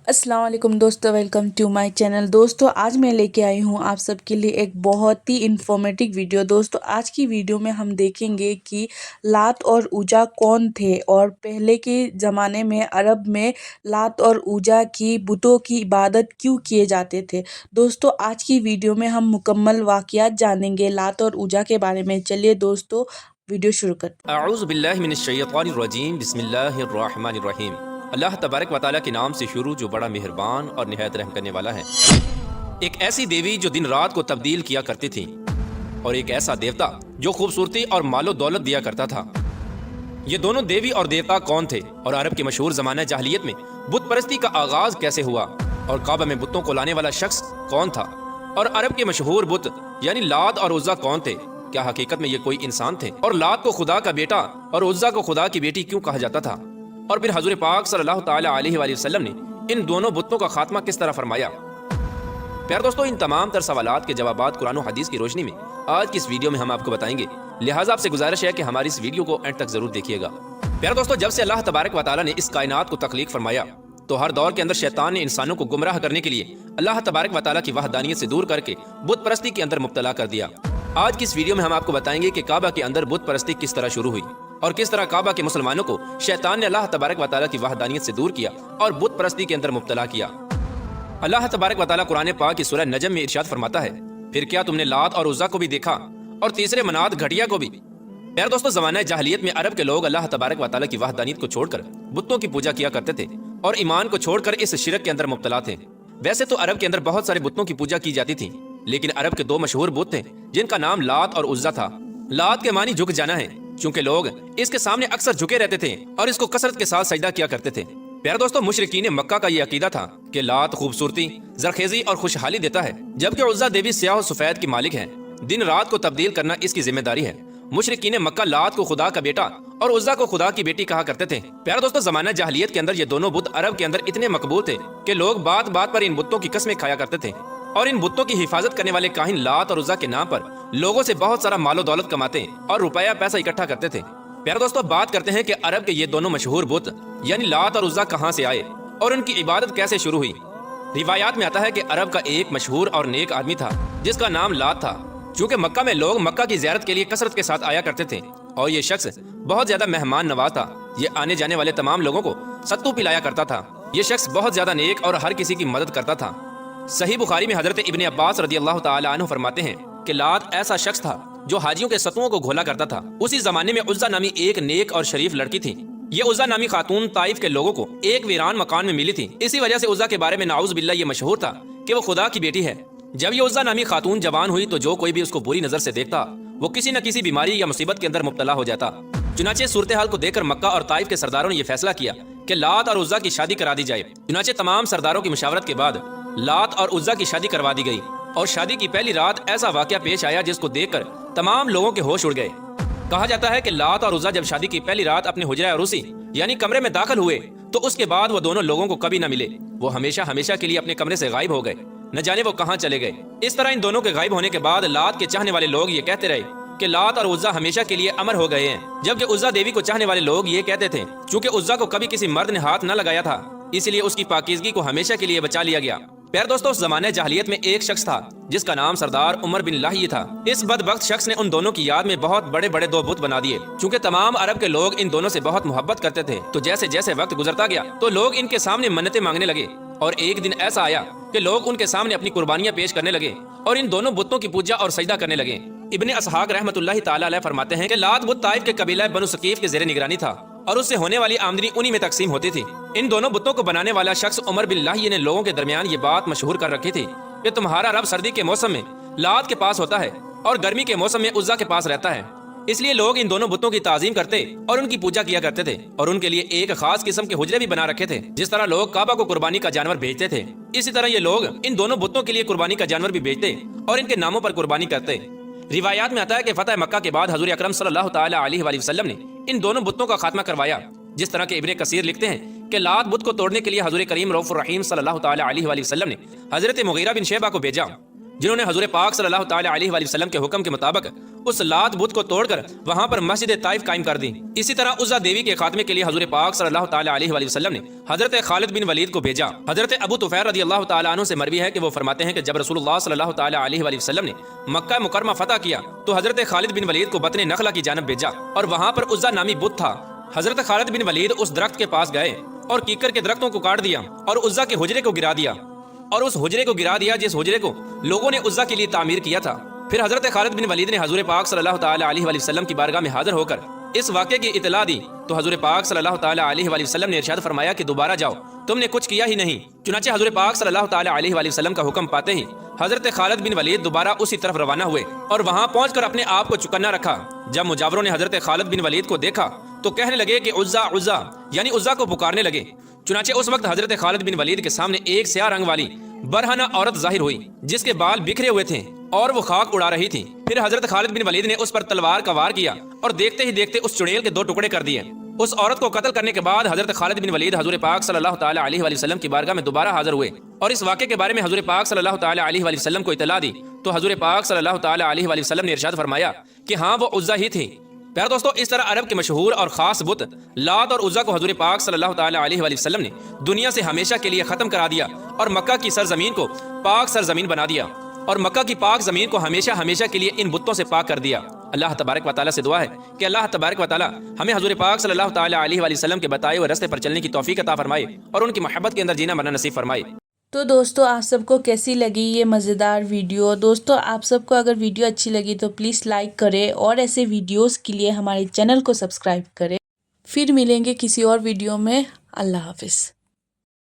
अस्सलाम वालेकुम दोस्तों, वेलकम टू माय चैनल। दोस्तों आज मैं लेके आई हूँ आप सबके लिए एक बहुत ही इंफॉर्मेटिव वीडियो। दोस्तों आज की वीडियो में हम देखेंगे कि लात और ऊजा कौन थे और पहले के ज़माने में अरब में लात और ऊजा की बुतों की इबादत क्यों किए जाते थे। दोस्तों आज की वीडियो में हम मुकम्मल वाक़ियात जानेंगे लात और ऊजा के बारे में। चलिए दोस्तों वीडियो शुरू करते हैं। अऊज़ु बिल्लाहि मिनश्शैतानिर्रजीम बिस्मिल्लाहिर्रहमानिर्रहीम। अल्लाह तबारक व तआला के नाम से शुरू जो बड़ा मेहरबान और निहायत रहम करने वाला है। एक ऐसी देवी जो दिन रात को तब्दील किया करती थी और एक ऐसा देवता जो खूबसूरती और मालो दौलत दिया करता था। ये दोनों देवी और देवता कौन थे और अरब के मशहूर ज़माना जाहिलियत में बुत परस्ती का आगाज कैसे हुआ और काबा में बुतों को लाने वाला शख्स कौन था और अरब के मशहूर बुत यानी लात और उज़्ज़ा कौन थे। क्या हकीकत में ये कोई इंसान थे और लात को खुदा का बेटा और उज़्ज़ा को खुदा की बेटी क्यों कहा जाता था। और फिर हज़ूर पाक सल्लल्लाहु ताला अलैहि वसल्लम ने इन दोनों बुतों का खात्मा किस तरह फरमाया। प्यार दोस्तों इन तमाम तर सवालात के जवाबात कुरान और हदीस की रोशनी में आज की इस वीडियो में हम आपको बताएंगे। लिहाजा आपसे गुजारिश है कि हमारी इस वीडियो को एंड तक जरूर देखिएगा। प्यार दोस्तों जब से अल्लाह तबारक व तआला ने इस कायनात को तख्लीक फरमाया तो हर दौर के अंदर शैतान ने इंसानों को गुमराह करने के लिए अल्लाह तबारक व तआला की वहदानियत से दूर करके बुत परस्ती के अंदर मुब्तला कर दिया। आज की इस वीडियो में हम आपको बताएंगे कि काबा के अंदर बुत परस्ती किस तरह शुरू हुई और किस तरह काबा के मुसलमानों को शैतान ने अल्लाह तबारक व तआला की वहदानियत से दूर किया और बुत परस्ती के अंदर मुब्तला किया। अल्लाह तबारक व तआला कुरान पाक की सूरह नजम में इरशाद फरमाता है, फिर क्या तुमने लात और उज़्ज़ा को भी देखा और तीसरे मनात घटिया को भी। यार दोस्तों ज़माना जाहिलियत में अरब के लोग अल्लाह तबारक व तआला की वहदानियत को छोड़कर बुतों की पूजा किया करते थे और ईमान को छोड़कर इस शिरक के अंदर मुब्तला थे। वैसे तो अरब के अंदर बहुत सारे बुतों की पूजा की जाती थी, लेकिन अरब के दो मशहूर बुत थे जिनका नाम लात और उज़्ज़ा था। लात के मानी झुक जाना है, क्योंकि लोग इसके सामने अक्सर झुके रहते थे और इसको कसरत के साथ सजदा किया करते थे। प्यारे दोस्तों मुशरिकीन मक्का का ये अकीदा था कि लात खूबसूरती, जरखेजी और खुशहाली देता है, जबकि उज़्ज़ा देवी स्याह और सफेद की मालिक है। दिन रात को तब्दील करना इसकी जिम्मेदारी है। मुशरिकीन मक्का लात को खुदा का बेटा और उज़्ज़ा को खुदा की बेटी कहा करते थे। प्यारे दोस्तों ज़माना जाहिलियत के अंदर ये दोनों बुत अरब के अंदर इतने मकबूल थे कि लोग बात बात पर इन बुतों की कस्में खाया करते थे और इन बुतों की हिफाजत करने वाले काहिन लात और उज़्ज़ा के नाम पर लोगों से बहुत सारा मालो दौलत कमाते और रुपया पैसा इकट्ठा करते थे। प्यारे दोस्तों बात करते हैं कि अरब के ये दोनों मशहूर बुत यानी लात और उज़्ज़ा कहाँ से आए और उनकी इबादत कैसे शुरू हुई। रिवायात में आता है कि अरब का एक मशहूर और नेक आदमी था जिसका नाम लात था। चूँकि मक्का में लोग मक्का की ज़ियारत के लिए कसरत के साथ आया करते थे और ये शख्स बहुत ज्यादा मेहमान नवाज था। ये आने जाने वाले तमाम लोगों को सत्तू पिलाया करता था। ये शख्स बहुत ज्यादा नेक और हर किसी की मदद करता था। सही बुखारी में हजरत इब्ने अब्बास रदियल्लाहु ताला अन्हु फरमाते हैं कि लात ऐसा शख्स था जो हाजियों के सत्तुओं को घोला करता था। उसी जमाने में उज़्ज़ा नामी एक नेक और शरीफ लड़की थी। ये उज़्ज़ा नामी खातून ताइफ के लोगों को एक वीरान मकान में मिली थी। इसी वजह से उज़्ज़ा के बारे में नाउज़ बिल्लाह ये मशहूर था कि वो खुदा की बेटी है। जब ये उज़्ज़ा नामी खातून जवान हुई तो जो कोई भी उसको बुरी नजर से देखता वो किसी न किसी बीमारी या मुसीबत के अंदर मुब्तला हो जाता। चुनाचे सूरत हाल को देखकर मक्का और ताइफ के सरदारों ने यह फैसला किया कि लात और उज़्ज़ा की शादी करा दी जाए। चुनाचे तमाम सरदारों की मशावरत के बाद लात और उज़्ज़ा की शादी करवा दी गई और शादी की पहली रात ऐसा वाकया पेश आया जिसको देखकर तमाम लोगों के होश उड़ गए। कहा जाता है कि लात और उज़्ज़ा जब शादी की पहली रात अपने हुजरा अरूसी यानी कमरे में दाखिल हुए तो उसके बाद वो दोनों लोगों को कभी न मिले। वो हमेशा हमेशा के लिए अपने कमरे से गायब हो गए, न जाने वो कहाँ चले गए। इस तरह इन दोनों के गायब होने के बाद लात के चाहने वाले लोग ये कहते रहे कि लात और उज़्ज़ा हमेशा के लिए अमर हो गए हैं, जबकि उज़्ज़ा देवी को चाहने वाले लोग ये कहते थे चूँकि उज़्ज़ा को कभी किसी मर्द ने हाथ न लगाया था इसलिए उसकी पाकीज़गी को हमेशा के लिए बचा लिया गया। प्यारे दोस्तों उस जमाने जाहिलियत में एक शख्स था जिसका नाम सरदार उमर बिन लाहिय था। इस बदबख्त शख्स ने उन दोनों की याद में बहुत बड़े बड़े दो बुत बना दिए। चूँकि तमाम अरब के लोग इन दोनों से बहुत मोहब्बत करते थे तो जैसे जैसे वक्त गुजरता गया तो लोग इनके सामने मन्नतें मांगने लगे और एक दिन ऐसा आया कि लोग उनके सामने अपनी कुर्बानियां पेश करने लगे और इन दोनों बुतों की पूजा और सजदा करने लगे। इब्ने असहाक रहमतुल्लाहि ताला अलैह फरमाते हैं कि लात बुत ताइफ के कबीला बनु सकीफ के ज़ेरे निगरानी था और उससे होने वाली आमदनी उन्हीं में तकसीम होती थी। इन दोनों बुतों को बनाने वाला शख्स उमर बिन लाहिय ने लोगों के दरमियान ये बात मशहूर कर रखी थी कि तुम्हारा रब सर्दी के मौसम में लात के पास होता है और गर्मी के मौसम में उज़्ज़ा के पास रहता है। इसलिए लोग इन दोनों बुतों की ताज़ीम करते और उनकी पूजा किया करते थे और उनके लिए एक खास किस्म के हुजरे भी बना रखे थे। जिस तरह लोग काबा को कुर्बानी का जानवर भेजते थे इसी तरह ये लोग इन दोनों बुतों के लिए कुर्बानी का जानवर भी भेजते और इनके नामों पर कुर्बानी करते। रिवायात में आता है कि फतह मक्का के बाद हजूर अकरम सल्लल्लाहु ताला अलैहि वसल्लम ने इन दोनों बुतों का खात्मा करवाया। जिस तरह के इब्ने कसीर लिखते हैं कि लात बुत को तोड़ने के लिए हजूर करीम रऊफ़ुर रहीम सल्लल्लाहु ताला अलैहि वसल्लम ने हजरत मुगीरा बिन शैबा को भेजा। جنہوں نے حضور پاک صلی اللہ تعالی علیہ وآلہ وسلم کے حکم کے مطابق اس لات بت کو توڑ کر وہاں پر مسجد طائف قائم کر دی۔ اسی طرح عزا دیوی کے خاتمے کے لیے حضور پاک صلی اللہ تعالی علیہ وآلہ وسلم نے حضرت خالد بن ولید کو بھیجا۔ حضرت ابو طفیل رضی اللہ تعالیٰ عنہ سے مروی ہے کہ وہ فرماتے ہیں کہ جب رسول اللہ صلی اللہ تعالی علیہ وآلہ وسلم نے مکہ مکرمہ فتح کیا تو حضرت خالد بن ولید کو بطن نخلا کی جانب بھیجا اور وہاں پر عزا نامی بت تھا۔ حضرت خالد بن ولید اس درخت کے پاس گئے اور کیکر کے درختوں کو کاٹ دیا اور عزا کے حجرے کو گرا دیا اور اس حجرے کو گرا دیا جس حجرے کو لوگوں نے عزا کے لیے تعمیر کیا تھا۔ پھر حضرت خالد بن ولید نے حضور پاک صلی اللہ تعالی علیہ وآلہ وسلم کی بارگاہ میں حاضر ہو کر اس واقعے کی اطلاع دی تو حضور پاک صلی اللہ تعالی علیہ وآلہ وسلم نے ارشاد فرمایا کہ دوبارہ جاؤ، تم نے کچھ کیا ہی نہیں۔ چنانچہ حضور پاک صلی اللہ تعالی علیہ وآلہ وسلم کا حکم پاتے ہی حضرت خالد بن ولید دوبارہ اسی طرف روانہ ہوئے اور وہاں پہنچ کر اپنے آپ کو چکنا رکھا۔ جب مجاوروں نے حضرت خالد بن ولید کو دیکھا تو کہنے لگے کہ عزا عزا، یعنی عزا کو پکارنے لگے۔ چنانچہ اس وقت حضرت خالد بن ولید کے سامنے ایک سیاہ رنگ والی برہنہ عورت ظاہر ہوئی جس کے بال بکھرے ہوئے تھے اور وہ خاک اڑا رہی تھی۔ پھر حضرت خالد بن ولید نے اس پر تلوار کا وار کیا اور دیکھتے ہی دیکھتے اس چڑیل کے 2 ٹکڑے کر دیے۔ اس عورت کو قتل کرنے کے بعد حضرت خالد بن ولید حضور پاک صلی اللہ تعالی علیہ وآلہ وسلم کی بارگاہ میں دوبارہ حاضر ہوئے اور اس واقعے کے بارے میں حضور پاک صلی اللہ تعالی علیہ وآلہ وسلم کو اطلاع دی تو حضور پاک صلی اللہ تعالی علیہ وآلہ وسلم نے ارشاد فرمایا کہ ہاں وہ عزا ہی تھی۔ پیارے دوستو، اس طرح عرب کے مشہور اور خاص بت لات اور عزا کو حضور پاک صلی اللہ تعالی علیہ وآلہ وسلم نے دنیا سے ہمیشہ کے لیے ختم کرا دیا اور مکہ کی سرزمین کو پاک سرزمین بنا دیا اور مکہ کی پاک زمین کو ہمیشہ ہمیشہ کے لیے ان بتوں سے پاک کر دیا۔ اللہ تبارک و تعالیٰ سے دعا ہے کہ اللہ تبارک و تعالیٰ ہمیں حضور پاک صلی اللہ تعالی علیہ وآلہ وسلم کے بتائے ہوئے راستے پر چلنے کی توفیق عطا فرمائے اور ان کی محبت کے اندر جینا مرنا نصیب فرمائے۔ تو دوستو، آپ سب کو کیسی لگی یہ مزیدار ویڈیو؟ دوستو، آپ سب کو اگر ویڈیو اچھی لگی تو پلیز لائک کریں اور ایسے ویڈیوز کے لیے ہمارے چینل کو سبسکرائب کریں۔ پھر ملیں گے کسی اور ویڈیو میں۔ اللہ حافظ۔